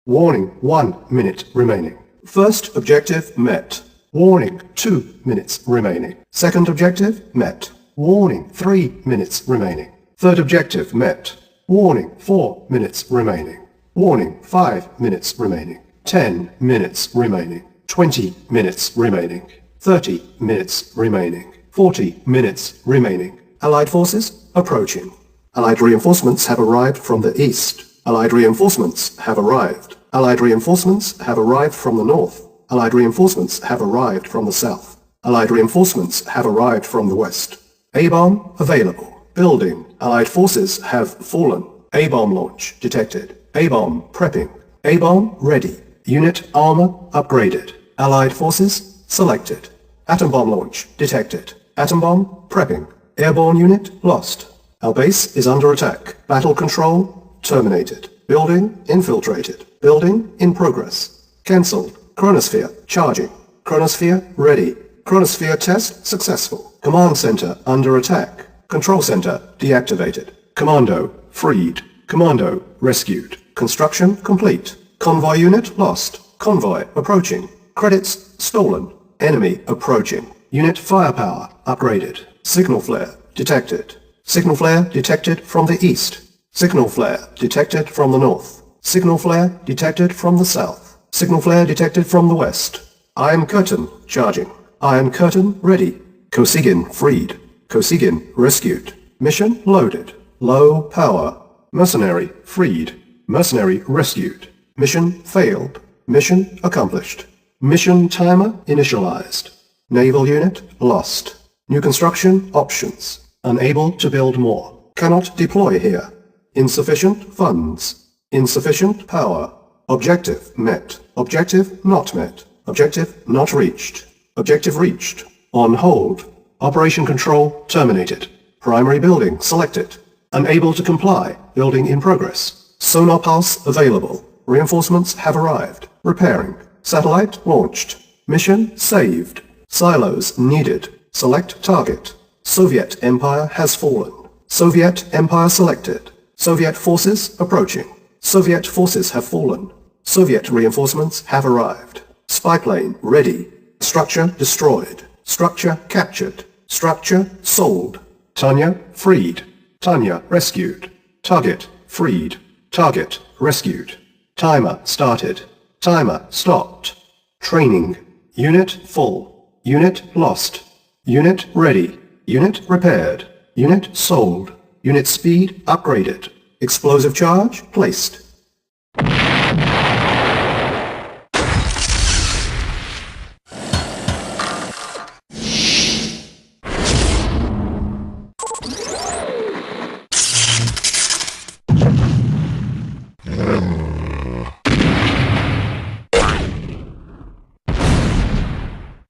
Warning, 1 minute remaining. First objective met. Warning, 2 minutes remaining. Second objective met. Warning, 3 minutes remaining. Third objective met. Warning, 4 minutes remaining. Warning, 5 minutes remaining. 10 minutes remaining. 20 minutes remaining. 30 minutes remaining. 40 minutes remaining. Allied forces approaching. Allied reinforcements have arrived from the east. Allied reinforcements have arrived. Allied reinforcements have arrived from the north. Allied reinforcements have arrived from the south. Allied reinforcements have arrived from the west. A-bomb available. Building. Allied forces have fallen. A-bomb launch detected. A-bomb prepping. A-bomb ready. Unit armor upgraded. Allied forces selected. Atom bomb launch detected. Atom bomb prepping. Airborne unit lost. Our base is under attack. Battle control terminated. Building infiltrated. Building in progress. Cancelled. Chronosphere charging. Chronosphere ready. Chronosphere test successful. Command center under attack. Control center deactivated. Commando freed. Commando rescued. Construction complete. Convoy unit lost. Convoy approaching. Credits stolen. Enemy approaching. Unit firepower upgraded. Signal flare detected. Signal flare detected from the east. Signal flare detected from the north. Signal flare detected from the south. Signal flare detected from the west. Iron Curtain charging. Iron Curtain ready. Kosygin freed. Kosygin rescued. Mission loaded. Low power. Mercenary freed. Mercenary rescued. Mission failed. Mission accomplished. Mission timer initialized. Naval unit lost. New construction options. Unable to build more. Cannot deploy here. Insufficient funds. Insufficient power. Objective met. Objective not met. Objective not reached. Objective reached. On hold. Operation control terminated. Primary building selected. Unable to comply. Building in progress. Sonar pulse available. Reinforcements have arrived. Repairing. Satellite launched. Mission saved. Silos needed. Select target. Soviet Empire has fallen. Soviet Empire selected. Soviet forces approaching. Soviet forces have fallen. Soviet reinforcements have arrived. Spy plane ready. Structure destroyed. Structure captured. Structure sold. Tanya freed. Tanya rescued. Target freed. Target rescued. Timer started. Timer stopped. Training. Unit full. Unit lost. Unit ready. Unit repaired. Unit sold. Unit speed upgraded. Explosive charge placed.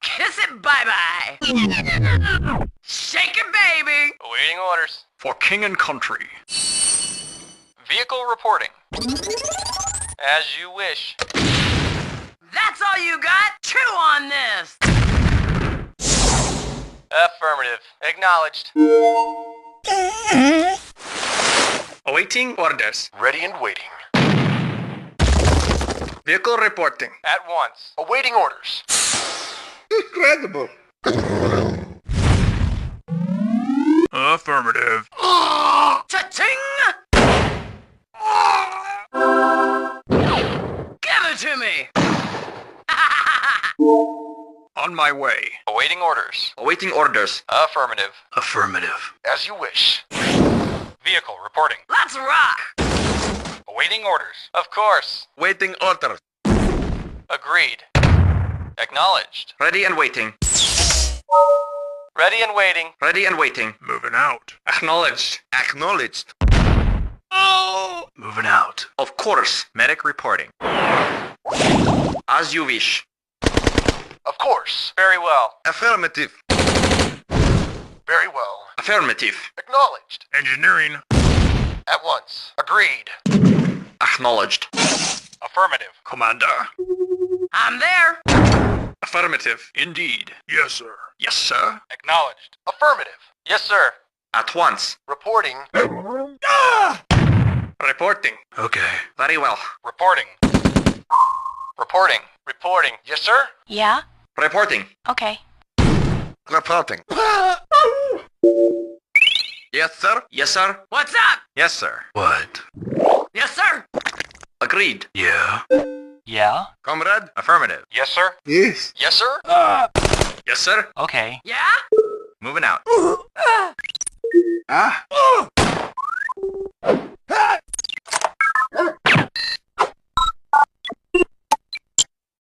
Kiss it bye-bye! Shake it, baby! Awaiting orders. For king and country. Vehicle reporting. As you wish. That's all you got? Chew on this! Affirmative. Acknowledged. Awaiting orders. Ready and waiting. Vehicle reporting. At once. Awaiting orders. Incredible. Affirmative. Cha-ching! Give it to me! On my way. Awaiting orders. Awaiting orders. Affirmative. Affirmative. As you wish. Vehicle reporting. Let's rock! Awaiting orders. Of course. Waiting orders. Agreed. Acknowledged. Ready and waiting. Ready and waiting. Ready and waiting. Moving out. Acknowledged. Acknowledged. Oh! Moving out. Of course. Medic reporting. As you wish. Of course. Very well. Affirmative. Very well. Affirmative. Acknowledged. Engineering. At once. Agreed. Acknowledged. Affirmative. Commander. I'm there! Affirmative. Indeed. Yes, sir. Yes, sir. Acknowledged. Affirmative. Yes, sir. At once. Reporting. Reporting. Okay. Very well. Reporting. Reporting. Reporting. Yes, sir? Yeah? Reporting. Okay. Reporting. Yes, sir. Yes, sir. What's up? Yes, sir. What? Yes, sir. Agreed. Yeah. Yeah? Comrade? Affirmative. Yes, sir? Yes. Yes, sir? Yes, sir. Okay. Yeah? Moving out.